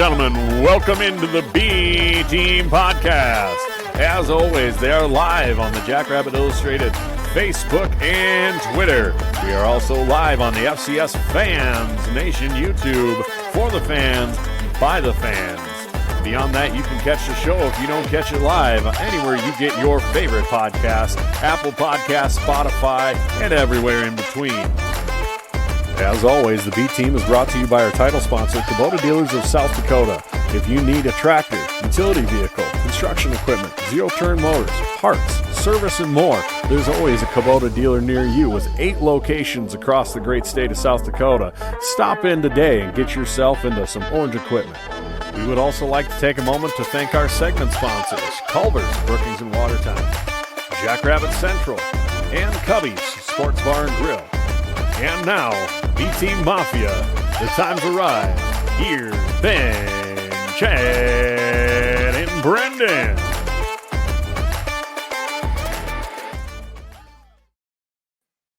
gentlemen, welcome into the B Team Podcast. As always, they are live on the Jackrabbit Illustrated Facebook and Twitter. We are also live on the FCS Fans Nation YouTube for the fans, by the fans. Beyond that, you can catch the show if you don't catch it live anywhere you get your favorite podcast, Apple Podcasts, Spotify, and everywhere in between. As always, the B Team is brought to you by our title sponsor, Kubota Dealers of South Dakota. If you need a tractor, utility vehicle, construction equipment, zero-turn motors, parts, service, and more, there's always a Kubota dealer near you with 8 locations across the great state of South Dakota. Stop in today and get yourself into some orange equipment. We would also like to take a moment to thank our segment sponsors, Culver's, Brookings and Watertown, Jackrabbit Central, and Cubby's Sports Bar and Grill. And now, B-Team Mafia, the time's arrived. Here's Ben, Chad, and Brendan.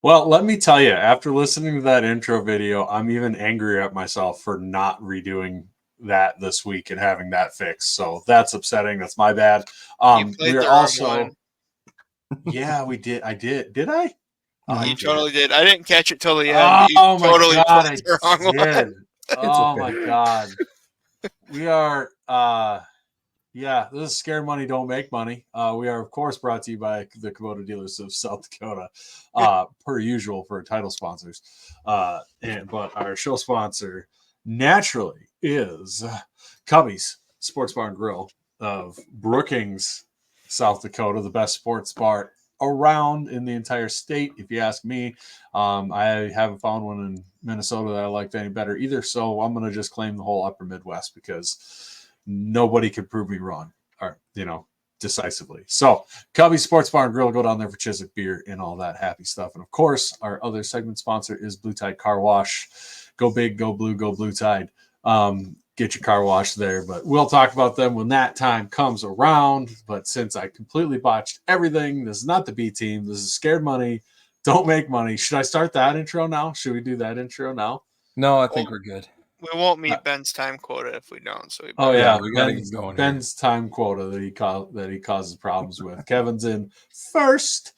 Well, let me tell you, after listening to that intro video, I'm even angrier at myself for not redoing that this week and having that fixed. So that's upsetting. That's my bad. We're also, yeah, we did. I did. Did I? You totally did. I didn't catch it till the end. Oh my totally God, I the wrong did. Oh okay. my God. We are, this is Scare Money, Don't Make Money. We are, of course, brought to you by the Kubota Dealers of South Dakota, per usual for title sponsors. But our show sponsor, naturally, is Cubby's Sports Bar and Grill of Brookings, South Dakota, the best sports bar around in the entire state, if you ask me. I haven't found one in Minnesota that I liked any better either, so I'm going to just claim the whole upper Midwest because nobody can prove me wrong, or decisively. So Cubby's Sports Bar and Grill, go down there for Chiswick beer and all that happy stuff. And of course, our other segment sponsor is Blue Tide Car Wash. Go big, go blue, go Blue Tide. Get your car washed there, but we'll talk about them when that time comes around. But since I completely botched everything, this is not the B Team. This is Scared Money, Don't Make Money. Should I start that intro now? Should we do that intro now? No, I think we're good. We won't meet Ben's time quota if we don't. So we got to get going. Ben's time quota that he causes problems with. Kevin's in first,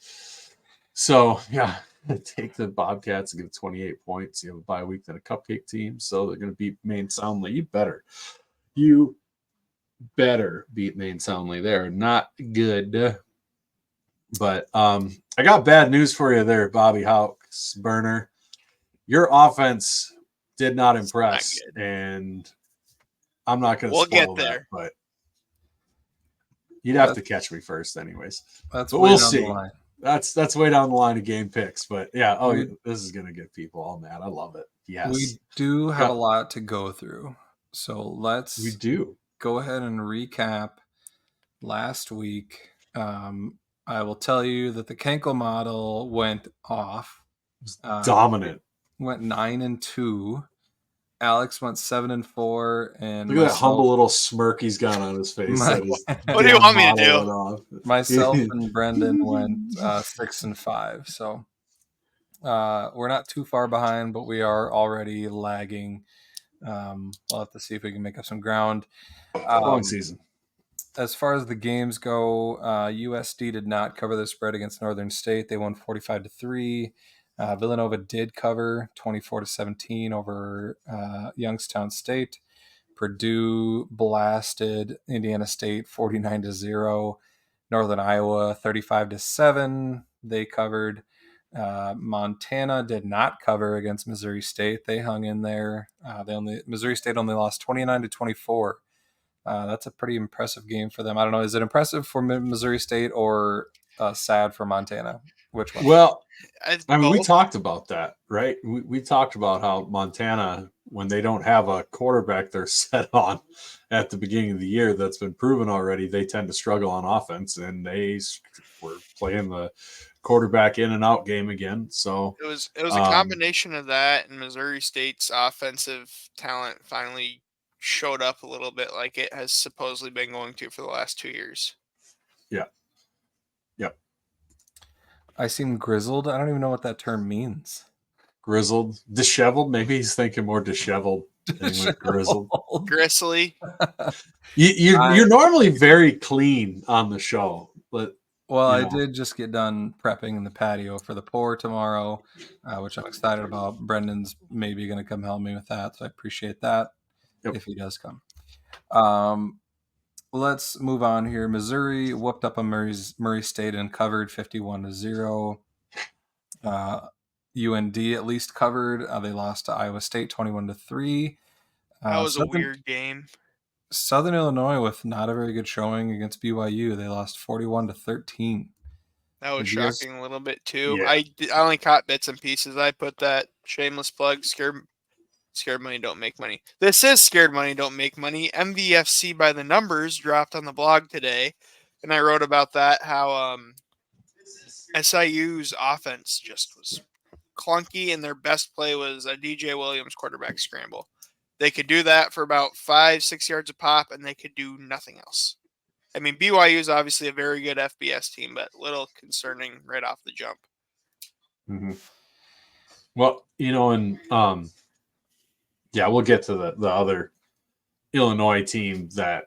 so yeah. Take the Bobcats and get 28 points. You have a bye week than a cupcake team, so they're going to beat Maine soundly. You better beat Maine soundly. They're not good. But I got bad news for you there, Bobby Hawks Burner. Your offense did not impress, and I'm not going to spoil that, but you'd have to catch me first, anyways. But we'll see. That's way down the line of game picks, but yeah. This is gonna get people all mad. I love it. Yes, we do have a lot to go through, so we do go ahead and recap last week. I will tell you that the Kenkel model went off. Dominant. Went 9-2. Alex went 7-4, and look at that humble little smirk he's got on his face. What do you want me to do? Myself and Brendan went 6-5. So we're not too far behind, but we are already lagging. We'll have to see if we can make up some ground. Long season. As far as the games go, USD did not cover the spread against Northern State. They won 45-3. Villanova did cover 24-17 over Youngstown State. Purdue blasted Indiana State 49-0. Northern Iowa 35-7. They covered. Montana did not cover against Missouri State. They hung in there. Missouri State only lost 29-24. That's a pretty impressive game for them. I don't know. Is it impressive for Missouri State or sad for Montana? Which one? Well, I mean, we talked about that, right? We talked about how Montana, when they don't have a quarterback they're set on at the beginning of the year, that's been proven already, they tend to struggle on offense, and they were playing the quarterback in and out game again. So it was a combination of that, and Missouri State's offensive talent finally showed up a little bit like it has supposedly been going to for the last 2 years. Yeah. I seem grizzled. I don't even know what that term means. Grizzled, disheveled. Maybe he's thinking more disheveled grizzled. Gristly. You're normally very clean on the show, but Well, you I know. did just get done prepping in the patio for the pour tomorrow, which I'm excited about. Brendan's maybe going to come help me with that, so I appreciate that if he does come. Let's move on here. Missouri whooped up on Murray State and covered 51-0. UND at least covered. They lost to Iowa State 21-3. That was a weird game. Southern Illinois with not a very good showing against BYU. They lost 41-13. That was shocking a little bit too. Yeah. I only caught bits and pieces. I put that shameless plug. Scared money don't make money. This is scared money don't make money. MVFC by the numbers dropped on the blog today, and I wrote about that. How SIU's offense just was clunky, and their best play was a DJ Williams quarterback scramble. They could do that for about 5-6 yards a pop, and they could do nothing else. I mean, BYU is obviously a very good FBS team, but a little concerning right off the jump. Mm-hmm. Well, and we'll get to the other Illinois team that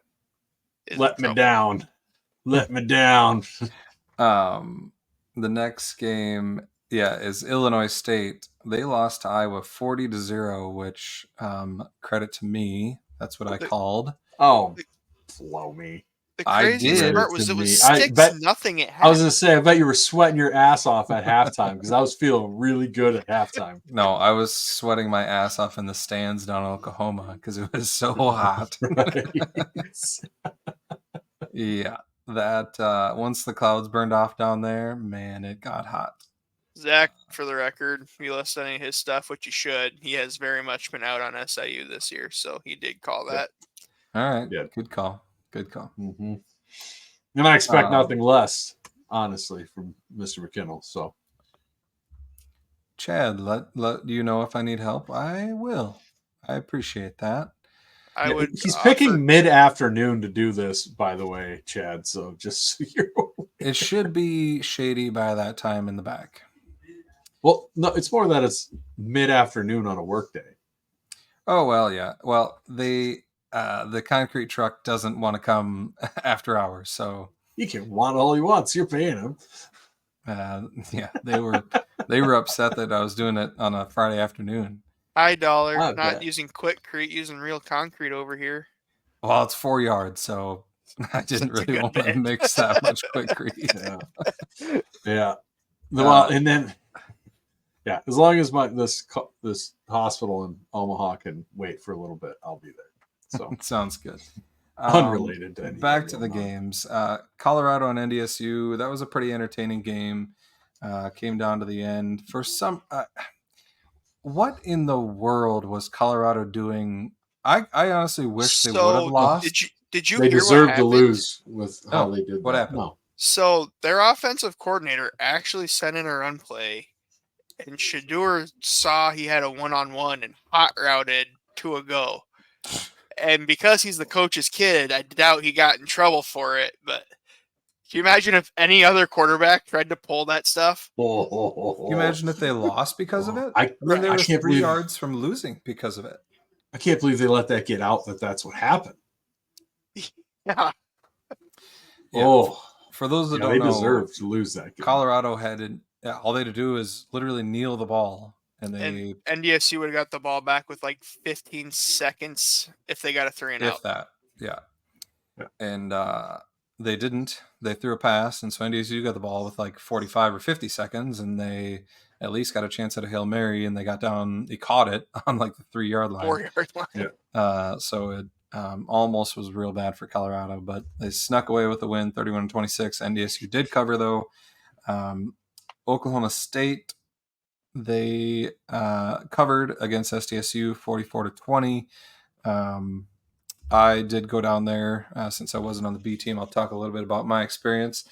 let me down. Let me down. The next game, is Illinois State. They lost to Iowa 40-0, which credit to me. That's what I called. Oh, blow me. The craziest part was it was 6-0 at half. I was going to say, I bet you were sweating your ass off at halftime because I was feeling really good at halftime. No, I was sweating my ass off in the stands down in Oklahoma because it was so hot. Yeah, that once the clouds burned off down there, man, it got hot. Zach, for the record, if you list any of his stuff, which you should, he has very much been out on SIU this year, so he did call that. All right, good call. Good call. Mm-hmm. And I expect nothing less, honestly, from Mr. McKinnell. So, Chad, let you know if I need help. I will. I appreciate that. He's picking mid-afternoon to do this, by the way, Chad. So just so you're aware. It should be shady by that time in the back. Well, no, it's more that it's mid-afternoon on a work day. Oh, well, yeah. Well, the concrete truck doesn't want to come after hours, so he can want all he wants. You're paying him. They were upset that I was doing it on a Friday afternoon. High dollar, not using Quickcrete, using real concrete over here. Well, it's 4 yards, so I didn't really want to mix that much Quickcrete. Yeah. Well, and then. Yeah, as long as this hospital in Omaha can wait for a little bit, I'll be there. So sounds good. Unrelated to anything. Back to the games. Colorado and NDSU. That was a pretty entertaining game. Came down to the end. For some, what in the world was Colorado doing? I honestly wish they would have lost. Did you they hear deserved what to lose with how they did. What happened? No. So their offensive coordinator actually sent in a run play. And Shadur saw he had a one-on-one and hot routed to a go. And because he's the coach's kid, I doubt he got in trouble for it. But can you imagine if any other quarterback tried to pull that stuff? Can you imagine if they lost because of it? I mean, they were 3 yards from losing because of it. I can't believe they let that get out that's what happened. Yeah. Oh. For those that don't know, they deserve to lose that game. Colorado had all they had to do is literally kneel the ball, and NDSU would have got the ball back with like 15 seconds if they got a 3 and out. If that, yeah. And they didn't. They threw a pass, and so NDSU got the ball with like 45 or 50 seconds, and they at least got a chance at a Hail Mary, and they got down. They caught it on like the 3-yard line. 4-yard line. Yeah. So it almost was real bad for Colorado, but they snuck away with the win, 31-26. NDSU did cover though. Oklahoma State, they covered against SDSU 44-20. I did go down there since I wasn't on the B team. I'll talk a little bit about my experience.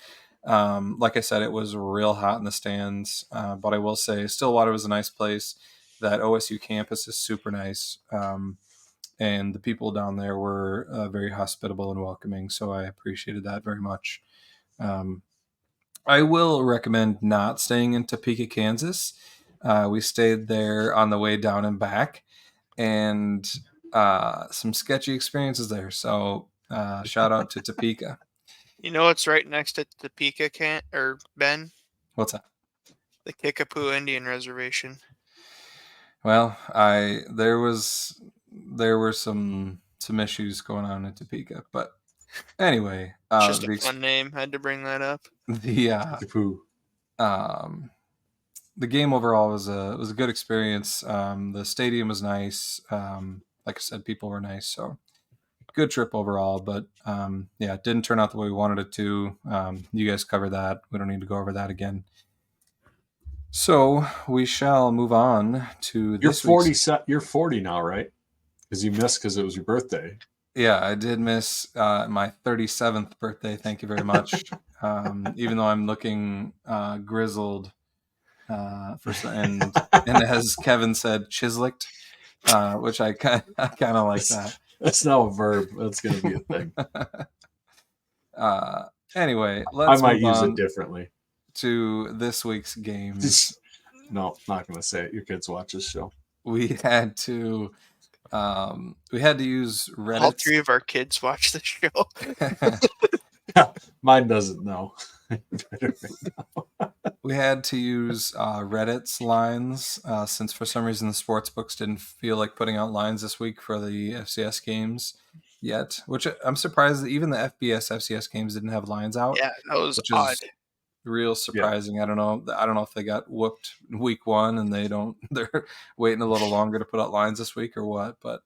Like I said, it was real hot in the stands, but I will say Stillwater was a nice place. That OSU campus is super nice, and the people down there were very hospitable and welcoming, so I appreciated that very much. I will recommend not staying in Topeka, Kansas. We stayed there on the way down and back, and some sketchy experiences there. So shout out to Topeka. You know what's right next to Topeka, Ben? What's that? The Kickapoo Indian Reservation. Well, there were some issues going on in Topeka, but anyway, It's just a fun name. Had to bring that up. Poo. The game overall was a good experience. The stadium was nice. Like I said, people were nice, so good trip overall. But yeah, it didn't turn out the way we wanted it to. You guys covered that. We don't need to go over that again. So we shall move on to You're this 40. week's. You're 40 now, right? Because you missed because it was your birthday. Yeah, I did miss my 37th birthday. Thank you very much. Even though I'm looking grizzled, and as Kevin said, chislicked, which I kind of like that. That's now a verb. That's going to be a thing. Anyway, let's I might move use on it differently to this week's games. No, not going to say it. Your kids watch this show. We had to use Reddit. All three of our kids watch the show. Mine doesn't know. We had to use Reddit's lines since for some reason the sports books didn't feel like putting out lines this week for the FCS games yet, which I'm surprised that even the FCS games didn't have lines out. Yeah, that was which odd. Is real surprising. Yeah. I don't know if they got whooped week 1 and they're waiting a little longer to put out lines this week or what, but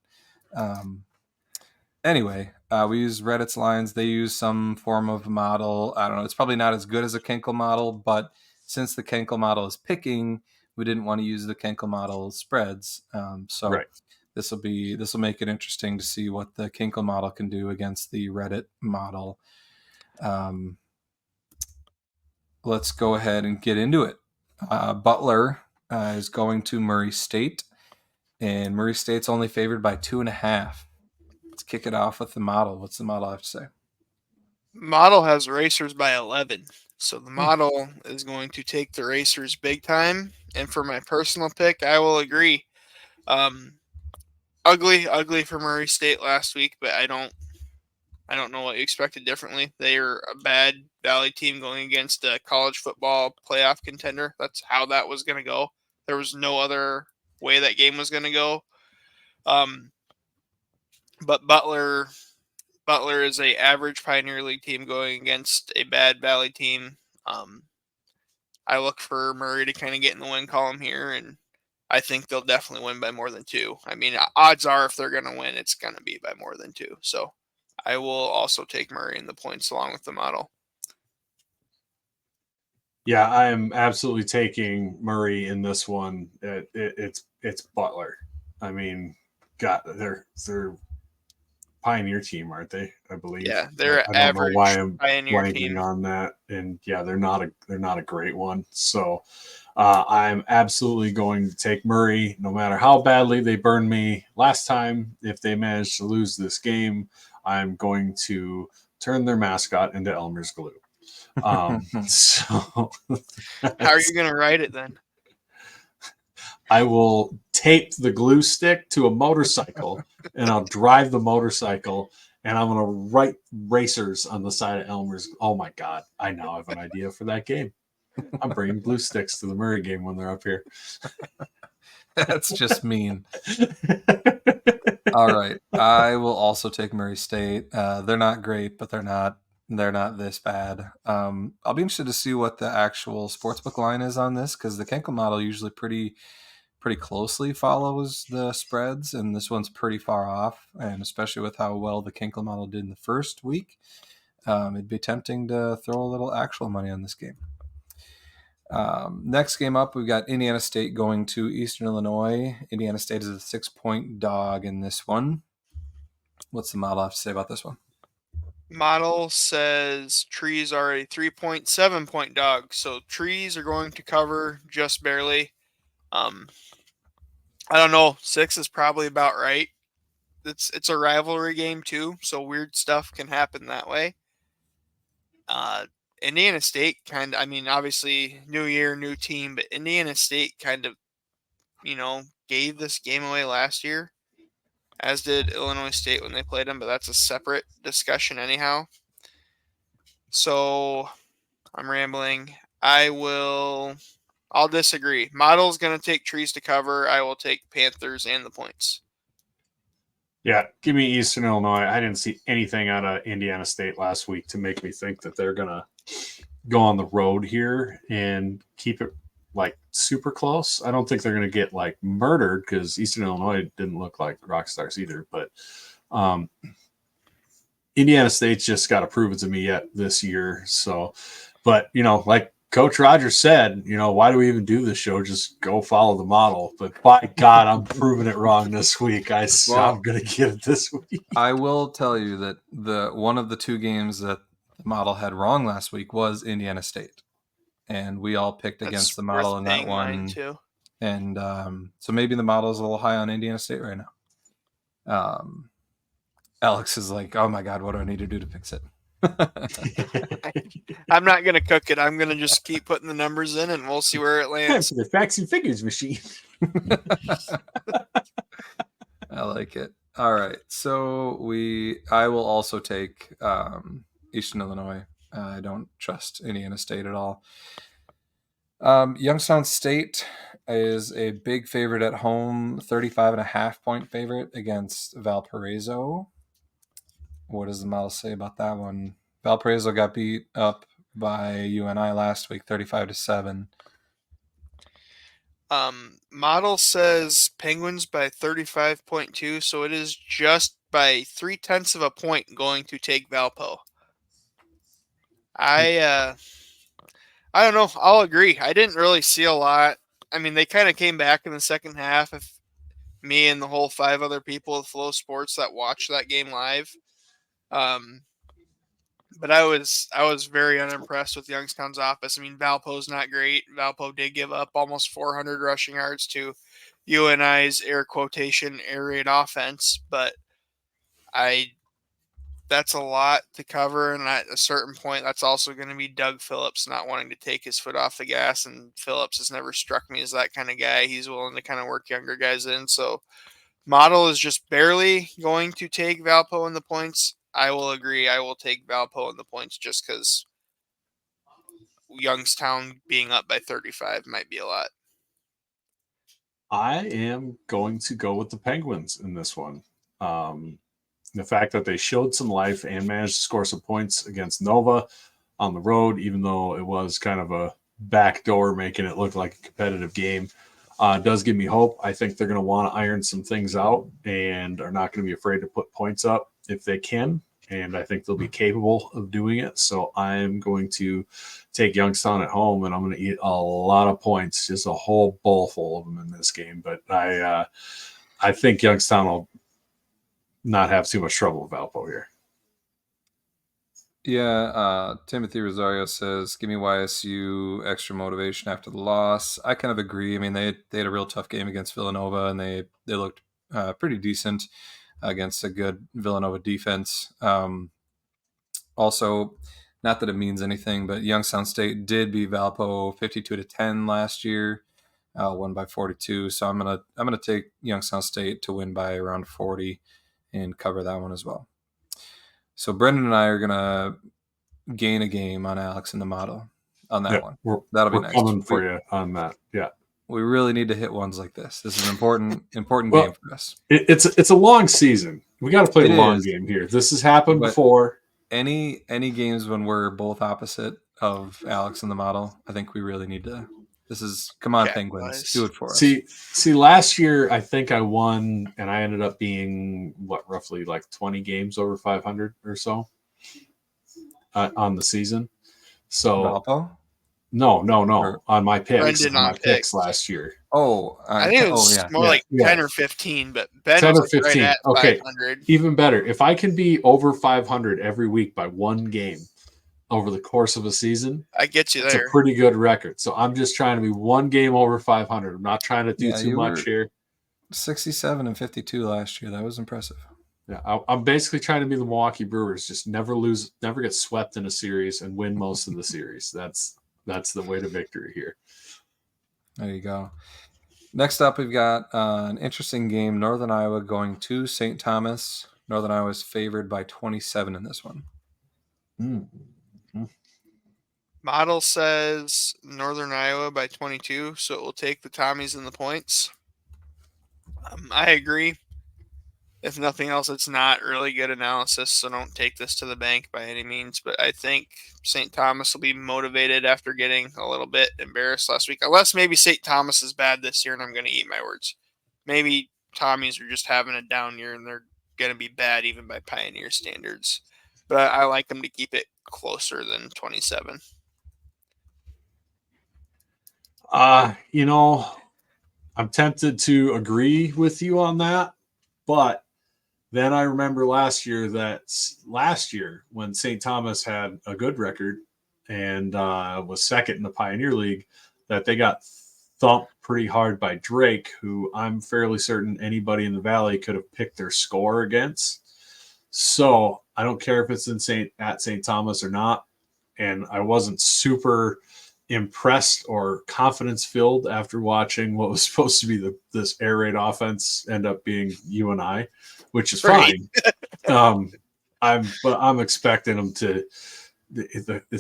anyway, we use Reddit's lines. They use some form of model. I don't know. It's probably not as good as a Kenkel model, but since the Kenkel model is picking, we didn't want to use the Kenkel model spreads. So right. This will make it interesting to see what the Kenkel model can do against the Reddit model. Let's go ahead and get into it. Butler is going to Murray State, and Murray State's only favored by 2.5. Let's kick it off with the model. What's the model have to say? Model has Racers by 11. So the model is going to take the Racers big time. And for my personal pick, I will agree. Ugly for Murray State last week, but I don't know what you expected differently. They are a bad Valley team going against a college football playoff contender. That's how that was going to go. There was no other way that game was going to go. But Butler is a average Pioneer League team going against a bad Valley team. I look for Murray to kind of get in the win column here, and I think they'll definitely win by more than 2. I mean, odds are if they're going to win, it's going to be by more than 2. So I will also take Murray in the points along with the model. Yeah, I am absolutely taking Murray in this one. It's Butler. I mean, God, they're Pioneer team, aren't they? I believe. Yeah, they're I don't average know why I'm Pioneer blanking team on that, and yeah, they're not a great one. So I'm absolutely going to take Murray, no matter how badly they burned me last time. If they manage to lose this game, I'm going to turn their mascot into Elmer's glue. So how are you going to write it then? I will tape the glue stick to a motorcycle and I'll drive the motorcycle and I'm going to write Racers on the side of Elmer's. Oh my God. I now have an idea for that game. I'm bringing glue sticks to the Murray game when they're up here. That's just mean. All right. I will also take Murray State. They're not great, but they're not this bad. I'll be interested to see what the actual sportsbook line is on this, because the Kenkel model usually pretty closely follows the spreads, and this one's pretty far off, and especially with how well the Kenkel model did in the first week, it'd be tempting to throw a little actual money on this game. Next game up, we've got Indiana State going to Eastern Illinois. Indiana State is a 6-point dog in this one. What's the model have to say about this one? Model says Trees are a 3.7-point dog, so Trees are going to cover just barely. I don't know. 6 is probably about right. It's a rivalry game too, so weird stuff can happen that way. Indiana State obviously new year, new team, but Indiana State kind of, gave this game away last year. as did Illinois State when they played them, but that's a separate discussion anyhow. So I'm rambling. I'll disagree. Model's going to take trees to cover. I will take Panthers and the points. Yeah, give me Eastern Illinois. I didn't see anything out of Indiana State last week to make me think that they're going to go on the road here and keep it like super close. I don't think they're going to get like murdered because Eastern Illinois didn't look like rock stars either. But Indiana State's just got to prove it to me yet this year. So, but like Coach Rogers said, why do we even do this show? Just go follow the model. But by God, I'm proving it wrong this week. I'm going to give it this week. I will tell you that one of the two games that the model had wrong last week was Indiana State, and we all picked against the model in that one too. And so maybe the model is a little high on Indiana State right now. Alex is like, oh my God, what do I need to do to fix it? I'm not going to cook it. I'm going to just keep putting the numbers in and we'll see where it lands. The facts and figures machine. I like it. All right. So I will also take Eastern Illinois. I don't trust Indiana State at all. Youngstown State is a big favorite at home, 35.5 point favorite against Valparaiso. What does the model say about that one? Valparaiso got beat up by UNI last week, 35-7. Model says Penguins by 35.2, so it is just by 0.3 of a point going to take Valpo. I don't know. I'll agree. I didn't really see a lot. I mean, they kind of came back in the second half. If me and the whole 5 other people with Flow Sports that watched that game live. But I was very unimpressed with Youngstown's offense. I mean, Valpo's not great. Valpo did give up almost 400 rushing yards to UNI's air raid offense, but that's a lot to cover, and at a certain point, that's also going to be Doug Phillips not wanting to take his foot off the gas, and Phillips has never struck me as that kind of guy. He's willing to kind of work younger guys in, so model is just barely going to take Valpo in the points. I will agree. I will take Valpo in the points just because Youngstown being up by 35 might be a lot. I am going to go with the Penguins in this one. The fact that they showed some life and managed to score some points against Nova on the road, even though it was kind of a backdoor making it look like a competitive game, does give me hope. I think they're going to want to iron some things out and are not going to be afraid to put points up if they can. And I think they'll be capable of doing it. So I'm going to take Youngstown at home, and I'm going to eat a lot of points, just a whole bowl full of them in this game. But I think Youngstown will not have too much trouble with Valpo here. Yeah, Timothy Rosario says, give me YSU extra motivation after the loss. I kind of agree. I mean, they had a real tough game against Villanova, and they looked pretty decent against a good Villanova defense. Also, not that it means anything, but Youngstown State did beat Valpo 52-10 last year, won by 42. So I'm gonna take Youngstown State to win by around 40 and cover that one as well. So Brendan and I are gonna gain a game on Alex in the model on that one. That'll be nice. We're coming for you on that. Yeah. We really need to hit ones like this. This is an important game for us. It's a long season. We got to play the long game here. This has happened before. Any games when we're both opposite of Alex in the model, I think we really need to. Come on, Penguins, do it for us. See, last year I think I won, and I ended up being roughly like 20 games over 500 or so on the season. So. Valpo? No. On my picks last year. I think it was more like 10 or 15, but Ben 10 was or 15. Right at okay, 500. Even better. If I can be over 500 every week by one game over the course of a season, I get you there. It's a pretty good record. So I'm just trying to be one game over 500. I'm not trying to do too much here. 67 and 52 last year. That was impressive. Yeah, I'm basically trying to be the Milwaukee Brewers. Just never lose, never get swept in a series, and win most of the series. That's the way to victory here. There you go. Next up, we've got an interesting game. Northern Iowa going to St. Thomas. Northern Iowa is favored by 27 in this one. Model says Northern Iowa by 22, so it will take the Tommies and the points. I agree. If nothing else, it's not really good analysis, so don't take this to the bank by any means. But I think St. Thomas will be motivated after getting a little bit embarrassed last week. Unless maybe St. Thomas is bad this year and I'm going to eat my words. Maybe Tommies are just having a down year and they're going to be bad even by Pioneer standards. But I like them to keep it closer than 27. I'm tempted to agree with you on that, but then I remember last year when St. Thomas had a good record and was second in the Pioneer League, that they got thumped pretty hard by Drake, who I'm fairly certain anybody in the Valley could have picked their score against. So I don't care if it's at St. Thomas or not. And I wasn't super impressed or confidence filled after watching what was supposed to be this air raid offense end up being UNI, which is fine. I'm expecting them to.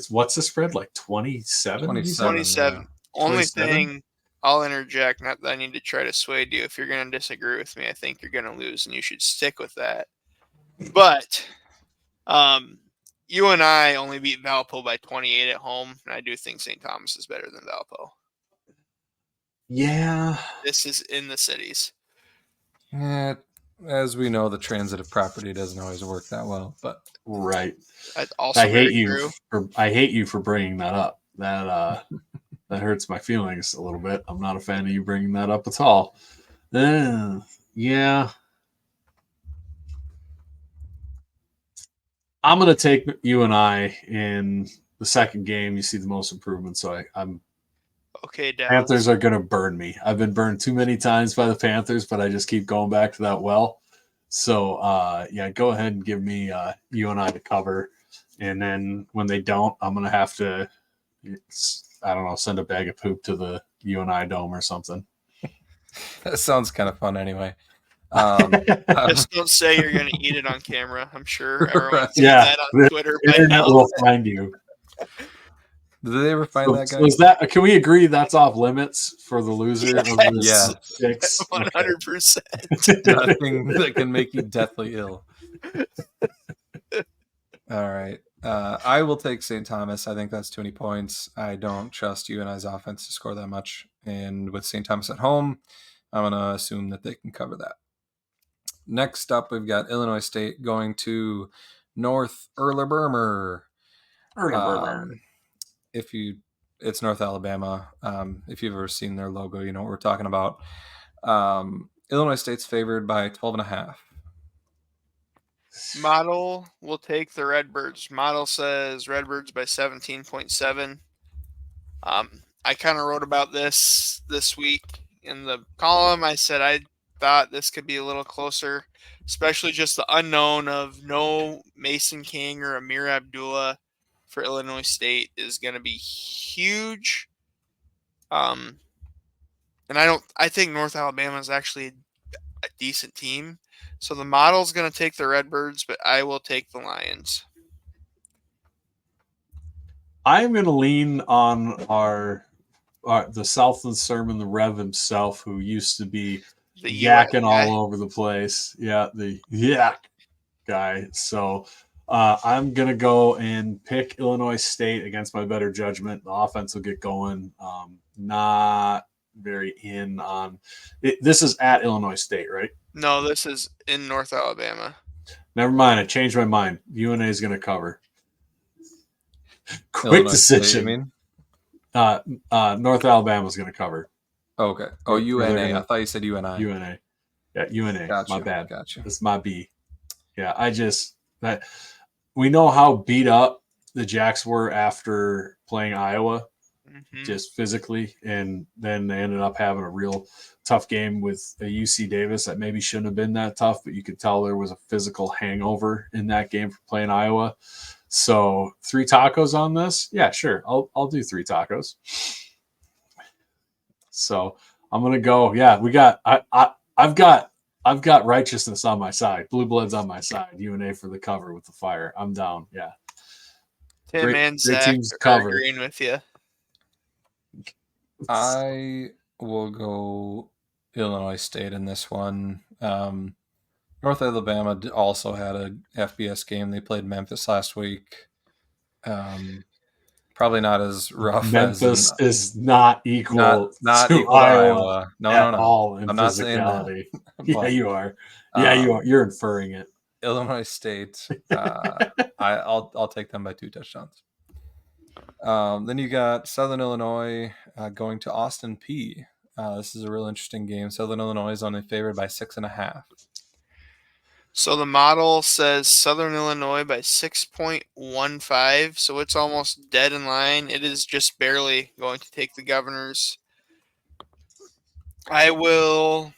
What's the spread, like 27? 27. Yeah. Only 27? thing I'll interject, not that I need to try to sway you. If you're going to disagree with me, I think you're going to lose, and you should stick with that. But UNI only beat Valpo by 28 at home, and I do think St. Thomas is better than Valpo. Yeah. This is in the cities. Yeah, as we know, the transitive property doesn't always work that well. But Right. That's also I hate very you true. for bringing that up. That hurts my feelings a little bit. I'm not a fan of you bringing that up at all. Yeah. I'm going to take UNI in the second game. You see the most improvement, so I'm Okay, Dallas. Panthers are going to burn me. I've been burned too many times by the Panthers, but I just keep going back to that well. So, go ahead and give me UNI to cover. And then when they don't, I'm going to have to, send a bag of poop to the UNI dome or something. that sounds kind of fun anyway. Just don't say you're going to eat it on camera. I'm sure everyone's seen Yeah, that on Twitter. The by internet now. will find you. Did they ever find that guy? Was that? Can we agree that's off limits for the loser of this Yeah. 6? 100%. Nothing that can make you deathly ill. All right. I will take St. Thomas. I think that's too many points. I don't trust UNI's offense to score that much. And with St. Thomas at home, I'm going to assume that they can cover that. Next up, we've got Illinois State going to North Erlabermer. It's North Alabama. If you've ever seen their logo, you know what we're talking about. Illinois State's favored by 12.5. Model will take the Redbirds. Model says Redbirds by 17.7. I kind of wrote about this week in the column. I said I thought this could be a little closer, especially just the unknown of no Mason King or Amir Abdullah for Illinois State is going to be huge. And I think North Alabama is actually a decent team. So the model's going to take the Redbirds, but I will take the Lions. I'm going to lean on the Southland Sermon, the Rev himself, who used to be The yakking guy. all over the place. Yeah, the yak guy. So I'm going to go and pick Illinois State against my better judgment. The offense will get going. Not very in on it. This is at Illinois State, right? No, this is in North Alabama. Never mind. I changed my mind. UNA is going to cover. Quick Illinois decision. State, you mean? North Alabama is going to cover. Oh, okay. Oh, UNA. I thought you said UNI. UNA. Yeah, UNA. Gotcha. My bad. Gotcha. It's my B. Yeah, we know how beat up the Jacks were after playing Iowa, just physically, and then they ended up having a real tough game with a UC Davis that maybe shouldn't have been that tough, but you could tell there was a physical hangover in that game for playing Iowa. So 3 tacos on this? Yeah, sure. I'll do 3 tacos. So I'm gonna go. Yeah, we got. I've got righteousness on my side. Blue blood's on my side. UNA for the cover with the fire. I'm down. Yeah. Tim and great Zach teams are cover. agreeing with you. I will go Illinois State in this one. North Alabama also had a FBS game. They played Memphis last week. Probably not as rough Memphis as is not equal not to equal to Iowa Iowa. No, at no. all in I'm not saying that. physicality. Yeah, But, you are. Yeah, you are. You're inferring it. Illinois State. I'll take them by 2 touchdowns. Then you got Southern Illinois going to Austin P. This is a real interesting game. Southern Illinois is only favored by 6.5. So the model says Southern Illinois by 6.15, so it's almost dead in line. It is just barely going to take the Governors. I'll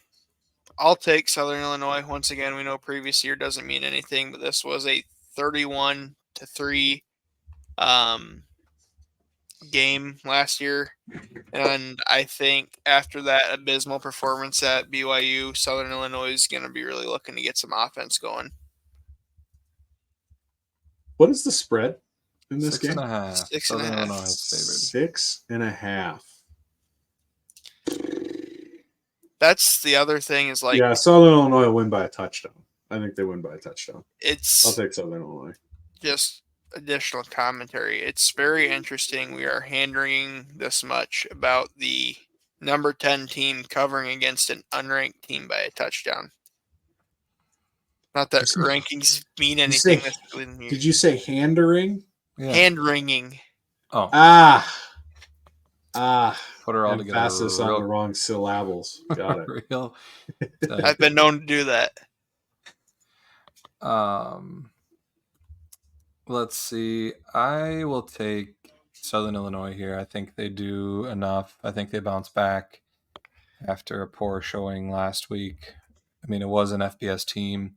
take Southern Illinois. Once again, we know previous year doesn't mean anything, but this was a 31-3 game last year. And I think after that abysmal performance at BYU, Southern Illinois is going to be really looking to get some offense going. What is the spread in this game? 6.5. 6.5. Southern Illinois is favored. 6.5. That's the other thing is like, Yeah, Southern Illinois will win by a touchdown. I think they win by a touchdown. I'll it's take Southern Illinois. just additional commentary. It's very interesting. We are hand-wringing this much about the number 10 team covering against an unranked team by a touchdown. Not that rankings mean anything. Did you say handering? Yeah. Hand-wringing. Oh, put her all together. Emphasis on the wrong syllables. Got it. Real. I've been known to do that. Let's see. I will take Southern Illinois here. I think they do enough. I think they bounce back after a poor showing last week. I mean, it was an FBS team.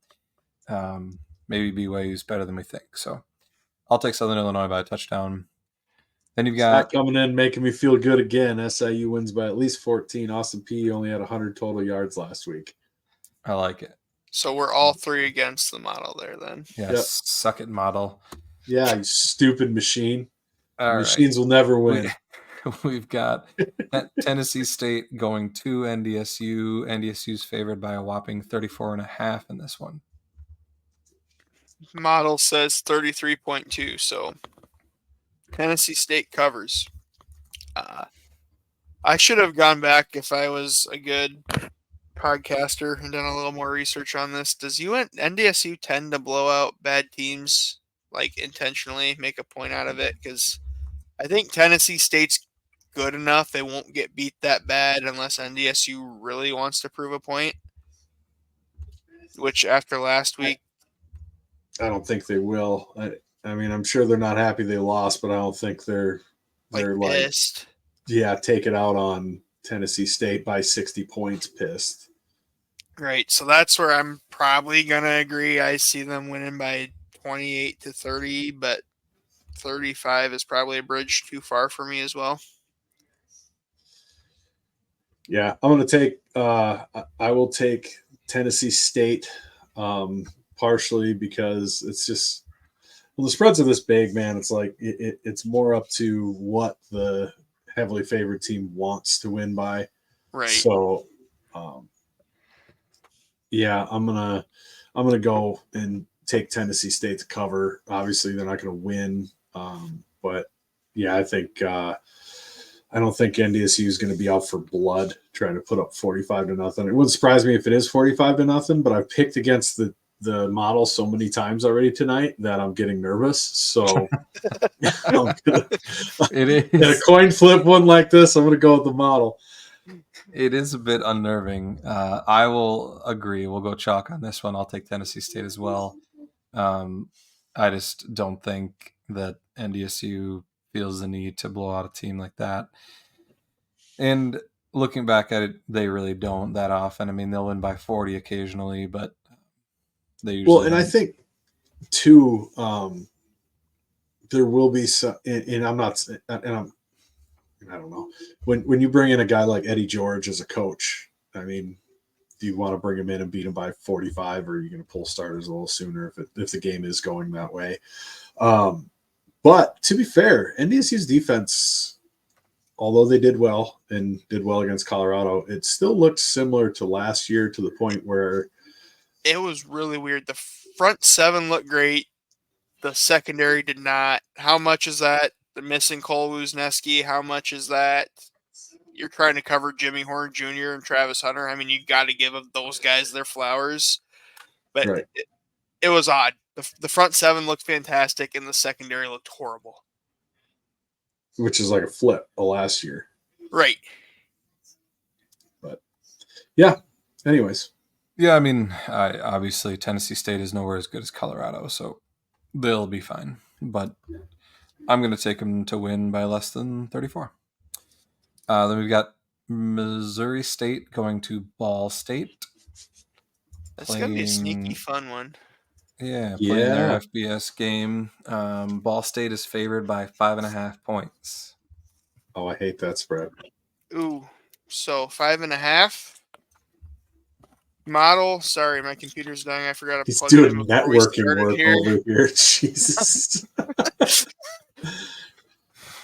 Maybe BYU is better than we think. So I'll take Southern Illinois by a touchdown. Then you've got coming in, making me feel good again. SIU wins by at least 14. Austin P only had 100 total yards last week. I like it. So we're all three against the model there then. Yes, Yep. Suck it model. Yeah, you stupid machine. All Machines will never win. We've got Tennessee State going to NDSU. NDSU's favored by a whopping 34.5 in this one. Model says 33.2, so Tennessee State covers. I should have gone back if I was a good podcaster and done a little more research on this. Does NDSU tend to blow out bad teams, like intentionally make a point out of it? Because I think Tennessee State's good enough. They won't get beat that bad unless NDSU really wants to prove a point, which after last week, I don't think they will. I mean, I'm sure they're not happy they lost, but I don't think they're pissed. Take it out on Tennessee State by 60 points pissed. Right. So that's where I'm probably going to agree. I see them winning by 28-30, but 35 is probably a bridge too far for me as well. Yeah, I'm going to take I will take Tennessee State partially because it's just the spreads are this big, man. It's like it's more up to what the heavily favored team wants to win by. Right. So yeah, I'm gonna go and take Tennessee State to cover. Obviously, they're not going to win, but yeah, I think I don't think NDSU is going to be out for blood trying to put up 45-0. It wouldn't surprise me if it is 45-0, but I've picked against the model so many times already tonight that I'm getting nervous. So It is. in a coin flip one like this, I'm going to go with the model. It is a bit unnerving. I will agree. We'll go chalk on this one. I'll take Tennessee State as well. I just don't think that NDSU feels the need to blow out a team like that. And looking back at it, they really don't that often. I mean, they'll win by 40 occasionally, but they usually I think too, there will be some, and I'm not, and I don't know. When you bring in a guy like Eddie George as a coach, I mean, do you want to bring him in and beat him by 45, or are you going to pull starters a little sooner if the game is going that way? But to be fair, NDSU's defense, although they did well against Colorado, it still looked similar to last year to the point where it was really weird. The front seven looked great. The secondary did not. How much is that? The missing Cole Wozniewski. How much is that? You're trying to cover Jimmy Horn Jr. and Travis Hunter. I mean, you got to give those guys their flowers. But right, it was odd. The front seven looked fantastic, and the secondary looked horrible. which is like a flip of last year. Right. But yeah, anyways. Yeah, I mean, obviously Tennessee State is nowhere as good as Colorado, so they'll be fine. But I'm going to take them to win by less than 34. Then we've got Missouri State going to Ball State. That's going to be a sneaky fun one. Yeah, playing their FBS game. Ball State is favored by 5.5 points. Oh, I hate that spread. Ooh, so 5.5. Model. Sorry, my computer's dying. I forgot to He's plug it doing in before we networking started work here. over here. Jesus.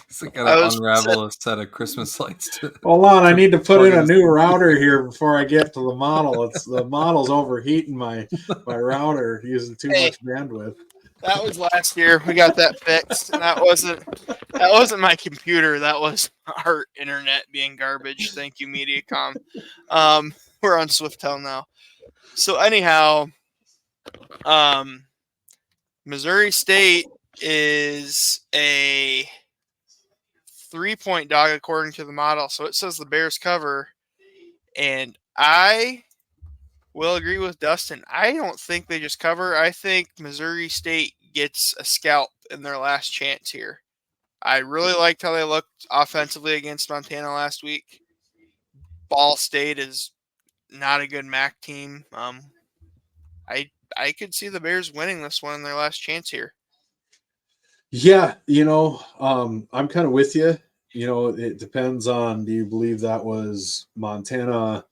He's got to unravel a set of Christmas lights. Hold on, I need to put in a new router here before I get to the model. The model's overheating my router using too much bandwidth. That was last year. We got that fixed. And that wasn't my computer. That was our internet being garbage. Thank you, Mediacom. We're on Swiftel now. So anyhow, Missouri State is a 3-point dog according to the model. So it says the Bears cover. And I will agree with Dustin. I don't think they just cover. I think Missouri State gets a scalp in their last chance here. I really liked how they looked offensively against Montana last week. Ball State is not a good MAC team. I could see the Bears winning this one in their last chance here. Yeah, I'm kind of with you. It depends on, do you believe that was Montana,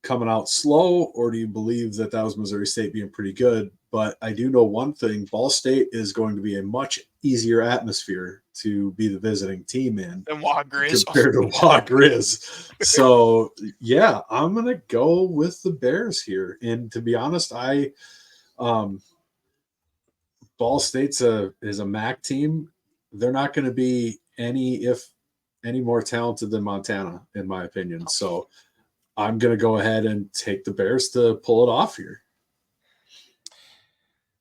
coming out slow, or do you believe that was Missouri State being pretty good? But I do know one thing: Ball State is going to be a much easier atmosphere to be the visiting team in than Grizz compared to Grizz. So yeah, I'm gonna go with the Bears here. And to be honest, Ball State's is a MAC team. They're not going to be any more talented than Montana, in my opinion. So I'm going to go ahead and take the Bears to pull it off here.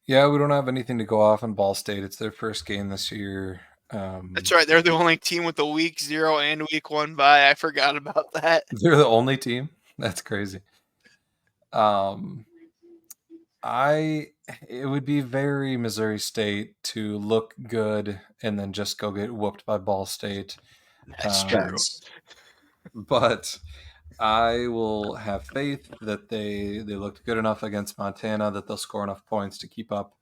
Yeah, we don't have anything to go off on Ball State. It's their first game this year. That's right. They're the only team with a week 0 and week 1 bye. I forgot about that. They're the only team? That's crazy. It would be very Missouri State to look good and then just go get whooped by Ball State. That's true. But I will have faith that they looked good enough against Montana that they'll score enough points to keep up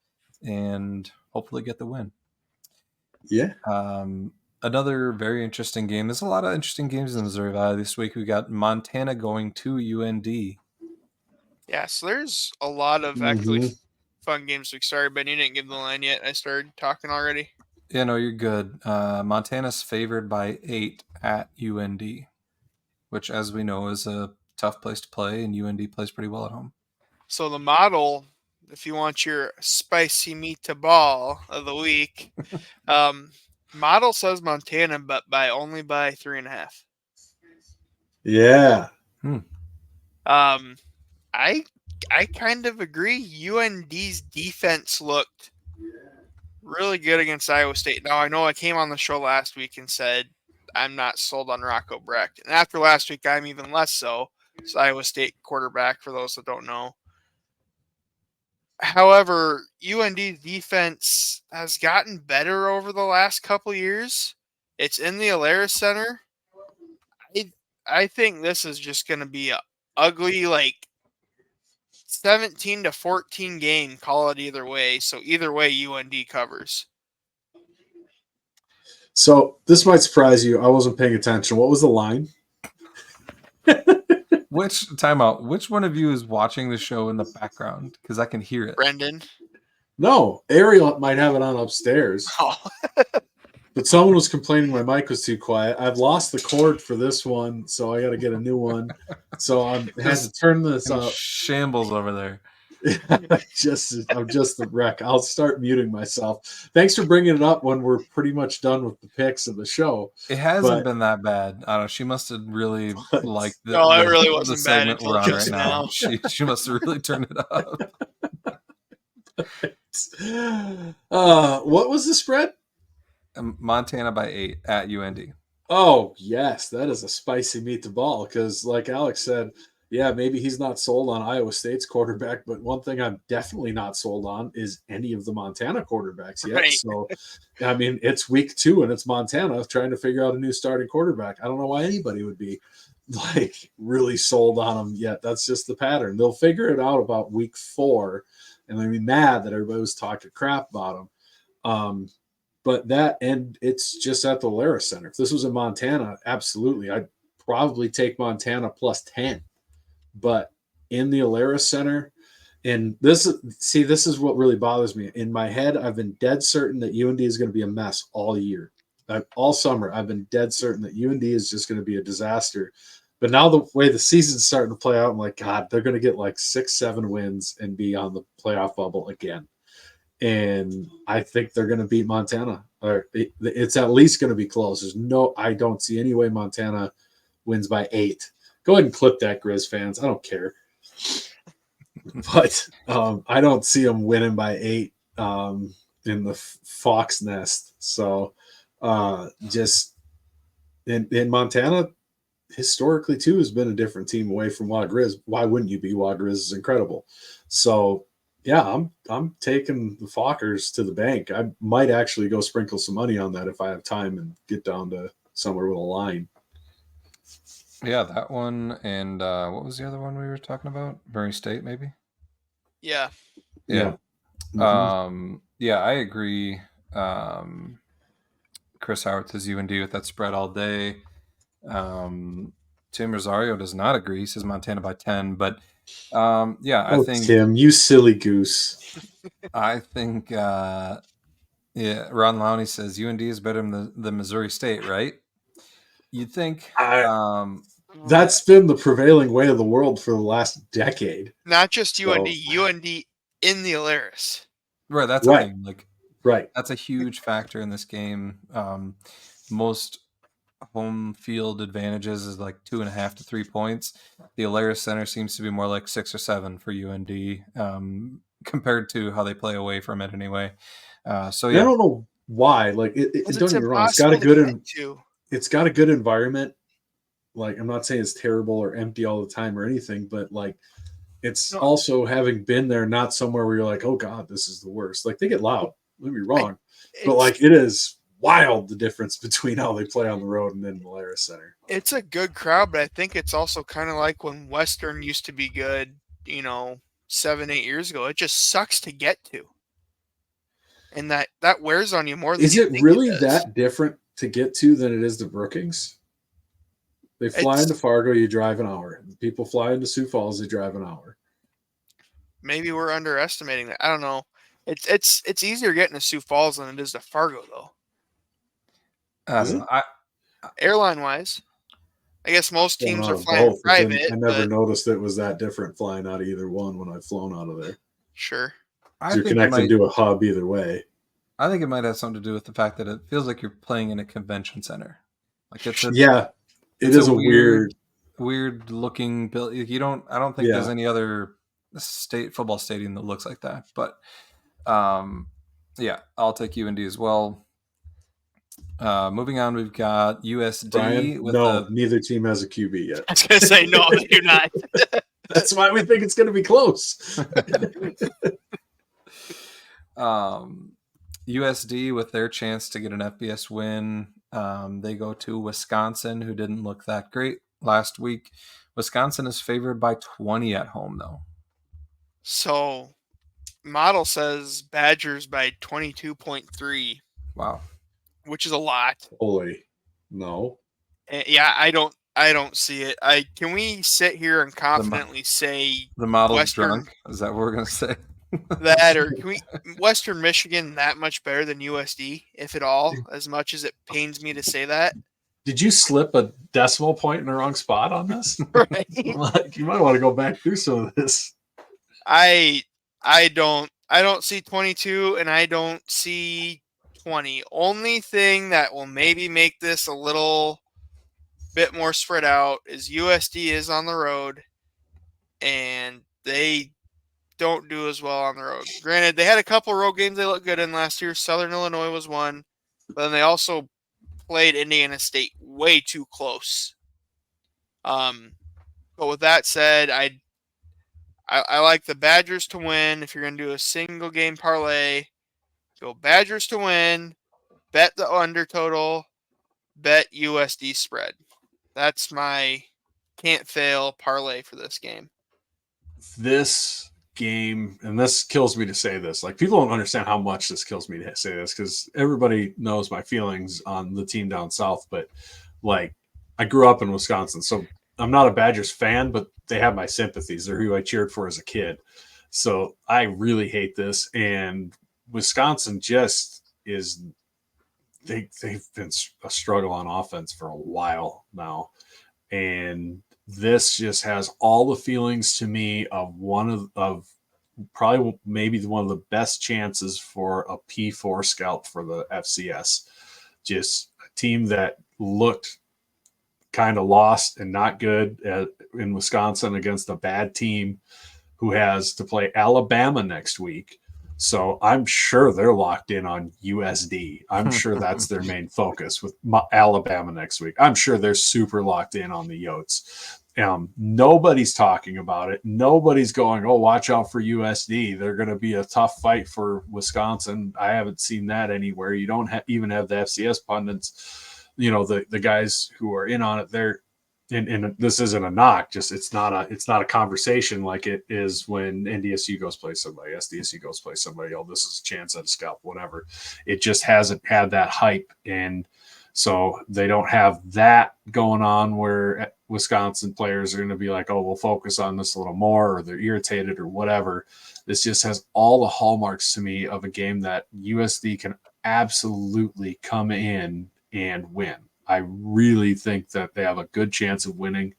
and hopefully get the win. Yeah. Another very interesting game. There's a lot of interesting games in Missouri Valley this week. We got Montana going to UND. Yeah, so there's a lot of actually fun games. Sorry, Ben, you didn't give the line yet. I started talking already. Yeah, no, you're good. Montana's favored by 8 at UND, which, as we know, is a tough place to play, and UND plays pretty well at home. So the model, if you want your spicy meatball of the week, model says Montana, but only by 3.5. Yeah. I kind of agree. UND's defense looked really good against Iowa State. Now, I know I came on the show last week and said I'm not sold on Rocco Brecht. And after last week, I'm even less so. It's Iowa State quarterback, for those that don't know. However, UND's defense has gotten better over the last couple years. It's in the Alaris Center. I think this is just going to be a ugly, 17-14 game. Call it either way. So either way, UND covers. So this might surprise you. I wasn't paying attention. What was the line? Which timeout? Which one of you is watching the show in the background? Because I can hear it. Brendan. No, Ariel might have it on upstairs. Oh, But someone was complaining my mic was too quiet. I've lost the cord for this one, so I got to get a new one. So I had to turn this In up. shambles over there. I'm just the wreck. I'll start muting myself. Thanks for bringing it up when we're pretty much done with the picks of the show. It hasn't been that bad. I don't know. She must have really liked the, No, it the, really the wasn't bad segment until we're on just right now. now. She must have really turned it up. What was the spread? Montana by 8 at UND. Oh, yes, that is a spicy meat to ball because, like Alex said, yeah, maybe he's not sold on Iowa State's quarterback, but one thing I'm definitely not sold on is any of the Montana quarterbacks yet. Right. So, I mean, it's week 2 and it's Montana trying to figure out a new starting quarterback. I don't know why anybody would be like really sold on them yet. That's just the pattern. They'll figure it out about week 4 and they'll be mad that everybody was talking crap about them. But it's just at the Lara Center. If this was in Montana, absolutely. I'd probably take Montana plus 10. But in the Alara Center, and this is what really bothers me. In my head, I've been dead certain that UND is going to be a mess all year. All summer, I've been dead certain that UND is just going to be a disaster. But now the way the season's starting to play out, I'm like, God, they're going to get like 6-7 wins and be on the playoff bubble again. And I think they're going to beat Montana. Or it's at least going to be close. I don't see any way Montana wins by 8. Go ahead and clip that, Grizz fans. I don't care. But I don't see them winning by 8 in the Fox Nest. So just in Montana, historically, too, has been a different team away from Wild Grizz. Why wouldn't you be? Wild Grizz is incredible. So, yeah, I'm taking the Fockers to the bank. I might actually go sprinkle some money on that if I have time and get down to somewhere with a line. Yeah, that one. And what was the other one we were talking about? Murray State, maybe? yeah. Yeah. Yeah, I agree. Chris Howard says UND with that spread all day. Tim Rosario does not agree. He says Montana by 10. But I think Tim, you silly goose. I think Ron Lowney says UND is better than the Missouri State, right? You'd think that's been the prevailing way of the world for the last decade. Not just UND, UND in the Alaris. Right, that's the thing. Like, right, that's a huge factor in this game. Most home field advantages is like 2.5 to 3 points. The Alaris Center seems to be more like 6 or 7 for UND compared to how they play away from it anyway. So yeah, I don't know why. Like, don't get me wrong. It's got a good environment. Like, I'm not saying it's terrible or empty all the time or anything, but like, it's also having been there, not somewhere where you're like, oh God, this is the worst. Like, they get loud. Don't be wrong, but like, it is wild the difference between how they play on the road and in the Lara Center. It's a good crowd, but I think it's also kind of like when Western used to be good, 7-8 years ago. It just sucks to get to, and that wears on you more than is you it think really it that different to get to than it is to Brookings? They fly into Fargo, you drive an hour. People fly into Sioux Falls, they drive an hour. Maybe we're underestimating that. I don't know. It's easier getting to Sioux Falls than it is to Fargo, though. I don't know. Airline wise, I guess most teams are flying private. I never noticed it was that different flying out of either one when I've flown out of there. Sure. You're connecting to a hub either way. I think it might have something to do with the fact that it feels like you're playing in a convention center. Like it is a weird looking build. I don't think there's any other state football stadium that looks like that. But I'll take UND as well. Moving on, we've got USD. Brian, neither team has a QB yet. I was going to say, no, you're not. That's why we think it's going to be close. USD with their chance to get an FBS win. They go to Wisconsin, who didn't look that great last week. Wisconsin is favored by 20 at home, though. So, model says Badgers by 22.3. Wow. which is a lot. Holy, no. Yeah, I don't see it. Can we sit here and confidently say The model's Western drunk. Is that what we're gonna say? that, or can we Western Michigan that much better than USD, if at all? As much as it pains me to say that, Did you slip a decimal point in the wrong spot on this? right? Like, you might want to go back through some of this. I don't see 22 and I don't see 20. Only thing that will maybe make this a little bit more spread out is USD is on the road and they don't do as well on the road. Granted, they had a couple road games they looked good in last year. Southern Illinois was one, but then they also played Indiana State way too close. But with that said, I like the Badgers to win. If you're going to do a single game parlay, go Badgers to win, bet the under total, bet USD spread. That's my can't fail parlay for this game. This game, and this kills me to say this, like, people don't understand how much this kills me to say this because everybody knows my feelings on the team down south, but like, I grew up in Wisconsin, so I'm not a Badgers fan, but they have my sympathies. They're who I cheered for as a kid. So I really hate this. And Wisconsin just is, they've been a struggle on offense for a while now. And this just has all the feelings to me of probably maybe one of the best chances for a P4 scalp for the FCS. Just a team that looked kind of lost and not good in Wisconsin against a bad team who has to play Alabama next week. So I'm sure they're locked in on USD. I'm sure that's their main focus with Alabama next week. I'm sure they're super locked in on the Yotes. Nobody's talking about it. Nobody's going, oh, watch out for USD. They're going to be a tough fight for Wisconsin. I haven't seen that anywhere. You don't even have the FCS pundits, the guys who are in on it. They're and this isn't a knock, just it's not a conversation like it is when NDSU goes play somebody, SDSU goes play somebody. Oh, this is a chance at a scalp, whatever. It just hasn't had that hype, and so they don't have that going on where Wisconsin players are going to be like, oh, we'll focus on this a little more, or they're irritated or whatever. This just has all the hallmarks to me of a game that USD can absolutely come in and win. I really think that they have a good chance of winning.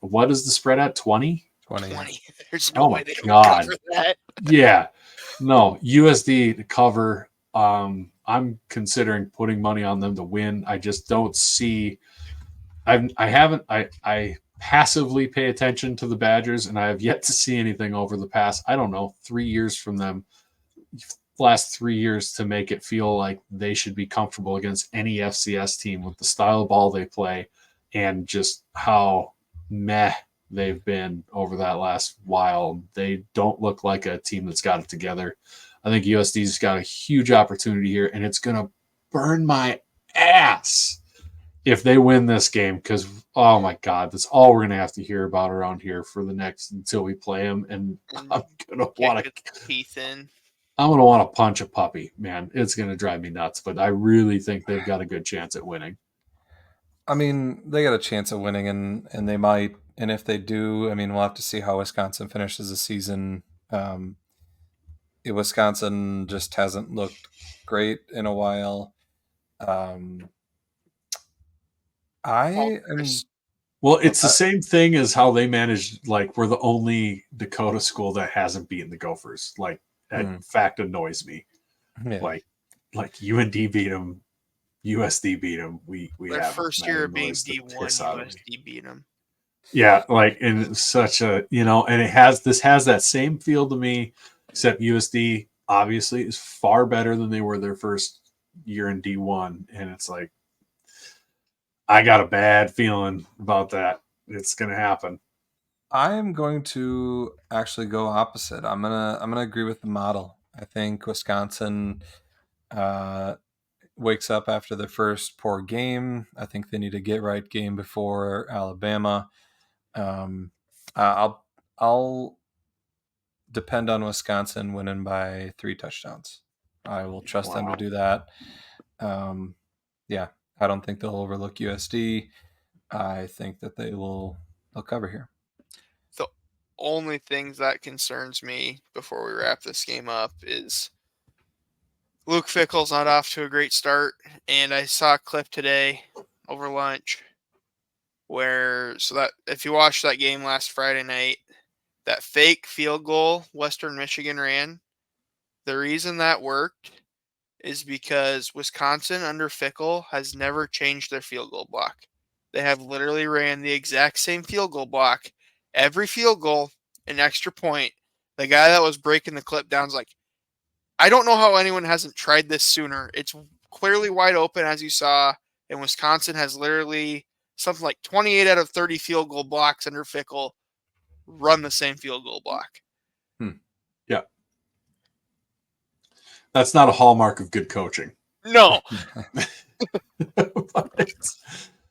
What is the spread at? 20? 20. There's no way they don't cover that. Yeah. No, USD to cover. I'm considering putting money on them to win. I just don't see. I passively pay attention to the Badgers, and I have yet to see anything over the past, 3 years from them. Last 3 years to make it feel like they should be comfortable against any FCS team with the style of ball they play and just how meh they've been over that last while. They don't look like a team that's got it together. I think USD's got a huge opportunity here, and it's going to burn my ass if they win this game because, oh my God, that's all we're going to have to hear about around here for the next until we play them. And I'm going to want to get the teeth in. I'm going to want to punch a puppy, man. It's going to drive me nuts, but I really think they've got a good chance at winning. I mean, they got a chance of winning, and they might. And if they do, I mean, we'll have to see how Wisconsin finishes the season. Wisconsin just hasn't looked great in a while. Well, it's the same thing as how they managed. Like, we're the only Dakota school that hasn't beaten the Gophers. Like, that fact annoys me. Yeah. Like UND beat them, USD beat them. We their first year of being D1, USD beat them. Yeah, like, and such a, and this has that same feel to me, except USD obviously is far better than they were their first year in D1, and it's like, I got a bad feeling about that. It's gonna happen. I am going to actually go opposite. I'm gonna agree with the model. I think Wisconsin wakes up after their first poor game. I think they need a get right game before Alabama. I'll depend on Wisconsin winning by 3 touchdowns. I will trust them to do that. yeah, I don't think they'll overlook USD. I think that they'll cover here. The only things that concerns me before we wrap this game up is Luke Fickle's not off to a great start, and I saw a clip today over lunch that if you watched that game last Friday night, that fake field goal Western Michigan ran, the reason that worked is because Wisconsin under Fickle has never changed their field goal block. They have literally ran the exact same field goal block. Every field goal, an extra point. The guy that was breaking the clip down is like, I don't know how anyone hasn't tried this sooner. It's clearly wide open, as you saw, and Wisconsin has literally something like 28 out of 30 field goal blocks under Fickle run the same field goal block. Yeah. That's not a hallmark of good coaching. No.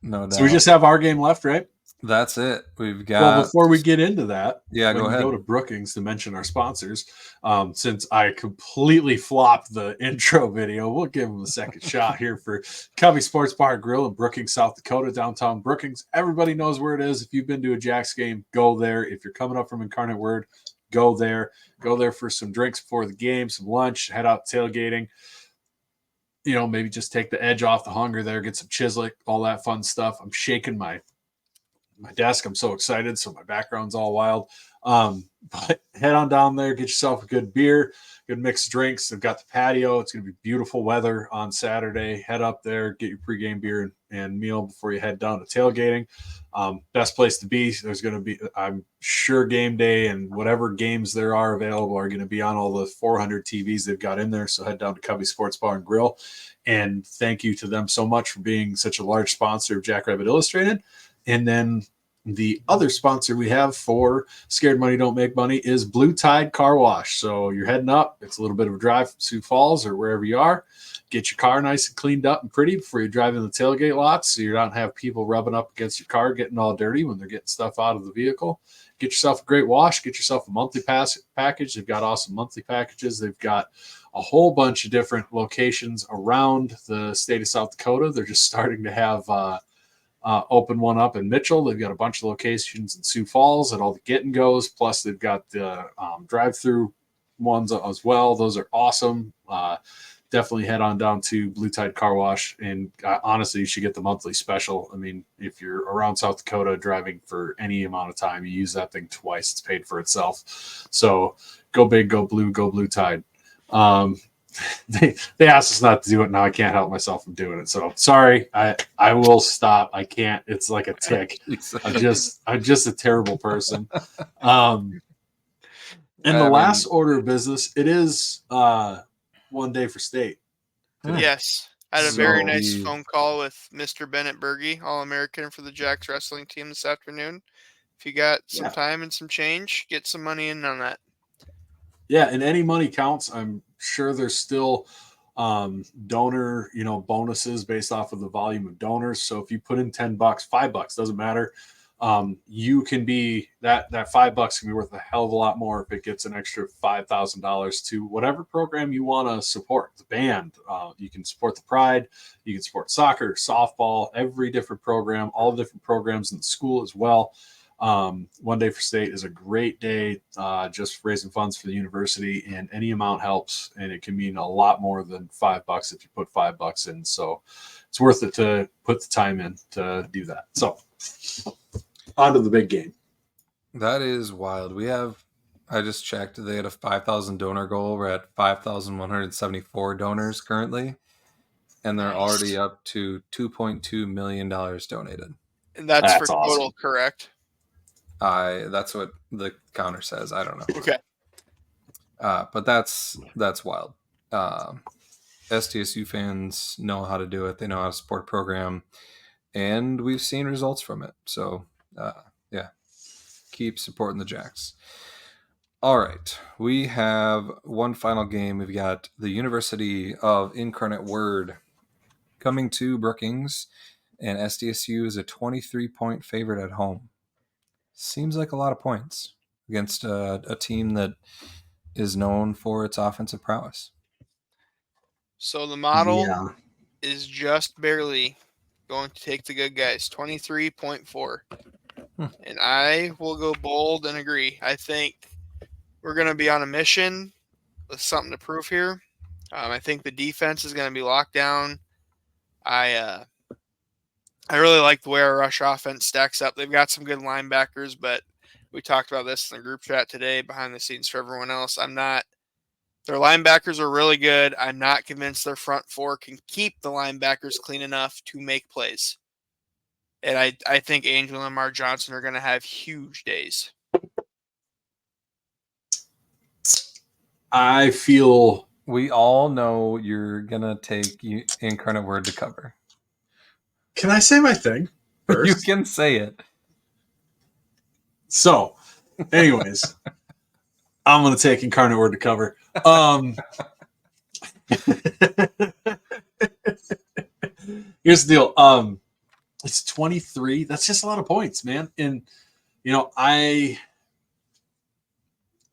No doubt. So we just have our game left, right? That's it. We've got. Well, before we get into that, go ahead. Go to Brookings to mention our sponsors. Since I completely flopped the intro video, we'll give them a second shot here for Covey Sports Bar and Grill in Brookings, South Dakota, downtown Brookings. Everybody knows where it is. If you've been to a Jacks game, go there. If you're coming up from Incarnate Word, go there. Go there for some drinks before the game, some lunch, head out tailgating. You know, maybe just take the edge off the hunger there, get some Chislik, all that fun stuff. I'm shaking my desk. I'm so excited. So my background's all wild. But head on down there, get yourself a good beer, good mixed drinks. They've got the patio. It's going to be beautiful weather on Saturday. Head up there, get your pregame beer and meal before you head down to tailgating. Best place to be. There's going to be, I'm sure, game day and whatever games there are available are going to be on all the 400 TVs they've got in there. So head down to Covey Sports Bar and Grill. And thank you to them so much for being such a large sponsor of Jackrabbit Illustrated. And then the other sponsor we have for Scared Money Don't Make Money is Blue Tide Car Wash. So you're heading up. It's a little bit of a drive from Sioux Falls or wherever you are. Get your car nice and cleaned up and pretty before you drive in the tailgate lots so you don't have people rubbing up against your car, getting all dirty when they're getting stuff out of the vehicle. Get yourself a great wash. Get yourself a monthly package. They've got awesome monthly packages. They've got a whole bunch of different locations around the state of South Dakota. They're just starting to have open one up in Mitchell. They've got a bunch of locations in Sioux Falls at all the get and goes. Plus, they've got the drive-through ones as well. Those are awesome. Definitely head on down to Blue Tide Car Wash. And honestly, you should get the monthly special. I mean, if you're around South Dakota driving for any amount of time, you use that thing twice. It's paid for itself. So go big, go Blue Tide. They asked us not to do it. Now I can't help myself from doing it. So sorry, I will stop. I can't. It's like a tick. I'm just a terrible person. And the last order of business, it is one day for state. Yes. I had a very nice phone call with Mr. Bennett Berge, All-American for the Jacks wrestling team this afternoon. If you got some time and some change, get some money in on that. Yeah, and any money counts. I'm sure there's still donor, bonuses based off of the volume of donors. So if you put in $10, $5, doesn't matter. You can be that $5 can be worth a hell of a lot more if it gets an extra $5,000 to whatever program you want to support. The band, you can support the Pride, you can support soccer, softball, every different program, all the different programs in the school as well. One day for state is a great day, just raising funds for the university, and any amount helps, and it can mean a lot more than $5 if you put $5 in. So it's worth it to put the time in to do that. So on to the big game. That is wild. I just checked, they had a 5,000 donor goal. We're at 5,174 donors currently, and they're already up to $2.2 million donated. And that's for awesome. total, correct? That's what the counter says. I don't know. Okay. But that's wild. SDSU fans know how to do it. They know how to support a program, and we've seen results from it. So, keep supporting the Jacks. All right. We have one final game. We've got the University of Incarnate Word coming to Brookings, and SDSU is a 23-point favorite at home. Seems like a lot of points against a team that is known for its offensive prowess. So the model is just barely going to take the good guys, 23.4. And I will go bold and agree. I think we're going to be on a mission with something to prove here. I think the defense is going to be locked down. I really like the way our rush offense stacks up. They've got some good linebackers, but we talked about this in the group chat today, behind the scenes for everyone else. Their linebackers are really good. I'm not convinced their front four can keep the linebackers clean enough to make plays. And I think Angel and Lamar Johnson are going to have huge days. I feel We all know you're gonna take Incarnate Word to cover. Can I say my thing first? You can say it. So, anyways, I'm going to take Incarnate Word to cover. Here's the deal. It's 23. That's just a lot of points, man. And,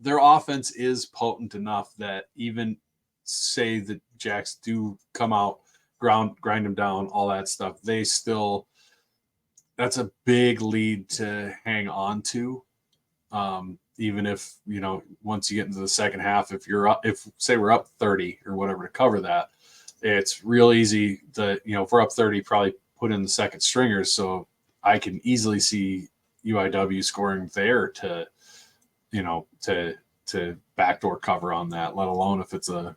their offense is potent enough that even say the Jacks do come out, grind them down, all that stuff, that's a big lead to hang on to. Even if, once you get into the second half, if say we're up 30 or whatever to cover that, it's real easy if we're up 30, probably put in the second stringers. So I can easily see UIW scoring there to backdoor cover on that, let alone if it's a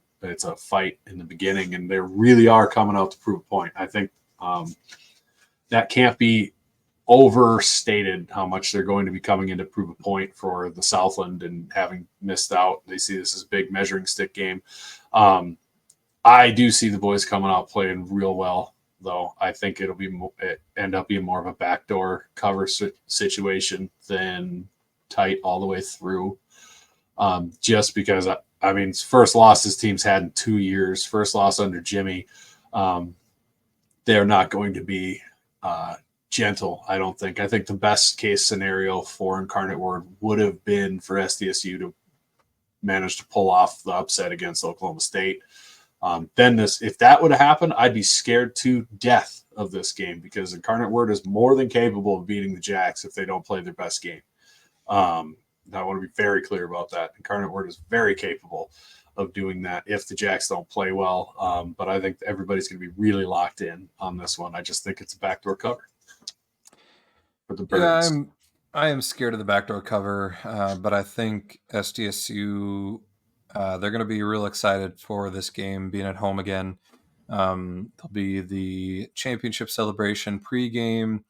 fight in the beginning and they really are coming out to prove a point. I think that can't be overstated how much they're going to be coming in to prove a point for the Southland and having missed out. They see this as a big measuring stick game. I do see the boys coming out playing real well, though. I think it end up being more of a backdoor cover situation than tight all the way through. Just because, it's first loss this team's had in 2 years, first loss under Jimmy. They're not going to be gentle, I don't think. I think the best case scenario for Incarnate Word would have been for SDSU to manage to pull off the upset against Oklahoma State. If that would have happened, I'd be scared to death of this game because Incarnate Word is more than capable of beating the Jacks if they don't play their best game. I want to be very clear about that. Incarnate Word is very capable of doing that if the Jacks don't play well. But I think everybody's going to be really locked in on this one. I just think it's a backdoor cover for the Birds. Yeah, I am scared of the backdoor cover, but I think SDSU, they're going to be real excited for this game being at home again. There'll be the championship celebration pregame.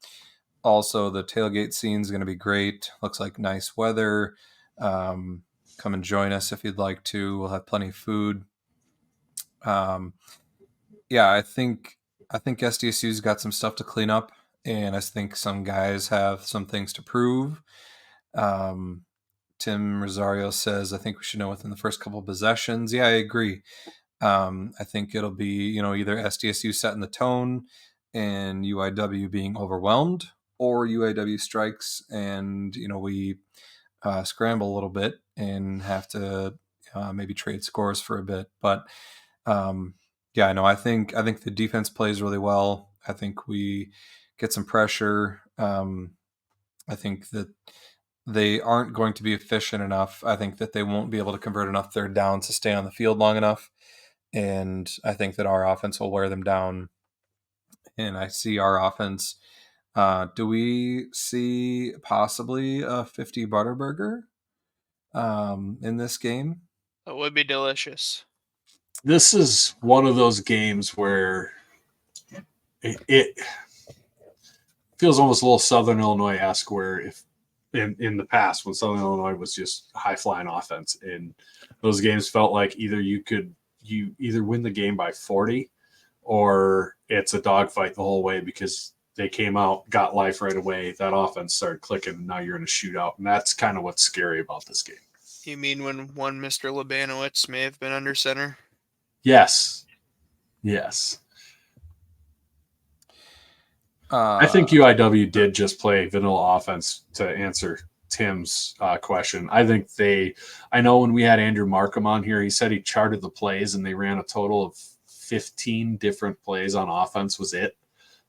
Also, the tailgate scene is going to be great. Looks like nice weather. Come and join us if you'd like to. We'll have plenty of food. I think SDSU's got some stuff to clean up, and I think some guys have some things to prove. Tim Rosario says, I think we should know within the first couple of possessions. Yeah, I agree. I think it'll be, either SDSU setting the tone and UIW being overwhelmed, or UIW strikes and, we scramble a little bit and have to maybe trade scores for a bit. But I think the defense plays really well. I think we get some pressure. I think that they aren't going to be efficient enough. I think that they won't be able to convert enough third downs to stay on the field long enough. And I think that our offense will wear them down. And I see our offense. Do we see possibly a 50 Butterburger in this game? It would be delicious. This is one of those games where it feels almost a little Southern Illinois-esque, where if in the past when Southern Illinois was just high-flying offense, and those games felt like either you either win the game by 40 or it's a dogfight the whole way because they came out, got life right away, that offense started clicking, and now you're in a shootout. And that's kind of what's scary about this game. You mean when one Mr. Labanowitz may have been under center? Yes. I think UIW did just play vanilla offense to answer Tim's question. I think I know when we had Andrew Markham on here, he said he charted the plays and they ran a total of 15 different plays on offense was it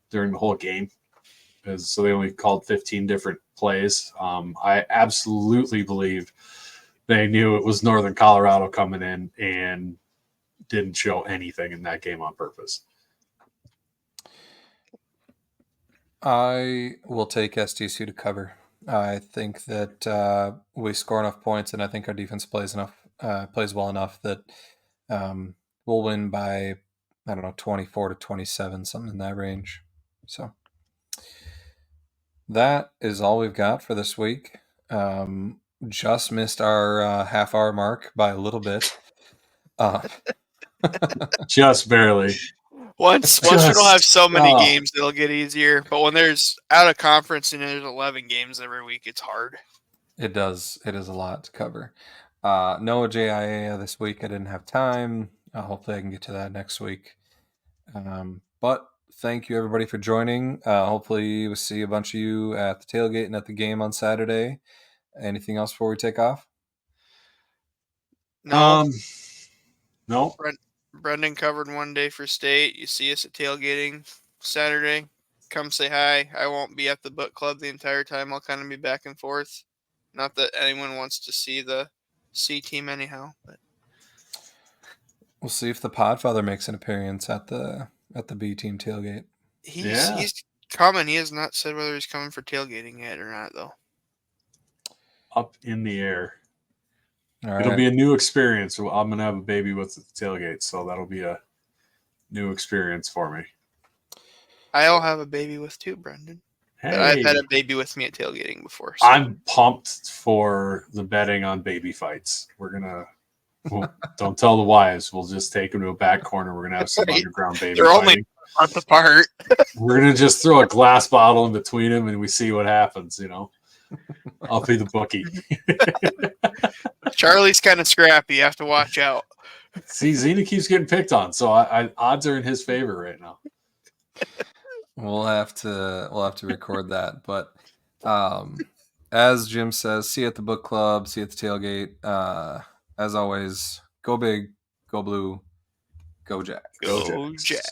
during the whole game. So they only called 15 different plays. I absolutely believed they knew it was Northern Colorado coming in and didn't show anything in that game on purpose. I will take SDSU to cover. I think that we score enough points, and I think our defense plays well enough that we'll win by 24 to 27, something in that range. So that is all we've got for this week. Just missed our half-hour mark by a little bit. Just barely. Once we don't have so many games, it'll get easier. But when there's out of conference and there's 11 games every week, it's hard. It does. It is a lot to cover. No JIA this week. I didn't have time. Hopefully I can get to that next week. But thank you everybody for joining. Hopefully we'll see a bunch of you at the tailgate and at the game on Saturday. Anything else before we take off? No. Brendan covered one day for state. You see us at tailgating Saturday. Come say hi. I won't be at the book club the entire time. I'll kind of be back and forth. Not that anyone wants to see the C team anyhow, but we'll see if the Podfather makes an appearance at the B team tailgate. He's coming. He has not said whether he's coming for tailgating yet or not, though. Up in the air. All right. It'll be a new experience. I'm going to have a baby with the tailgate, so that'll be a new experience for me. I'll have a baby with too, Brendan. Hey. But I've had a baby with me at tailgating before. So. I'm pumped for the betting on baby fights. We're going to don't tell the wives. We'll just take them to a back corner. We're going to have some underground baby They're fighting. only a month apart. We're going to just throw a glass bottle in between them and we see what happens, I'll be the bookie. Charlie's kind of scrappy. You have to watch out. See, Zena keeps getting picked on, so I odds are in his favor right now. We'll have to record that. But as Jim says, see you at the book club, see you at the tailgate. As always, go big, go blue, go Jack. Go Jack.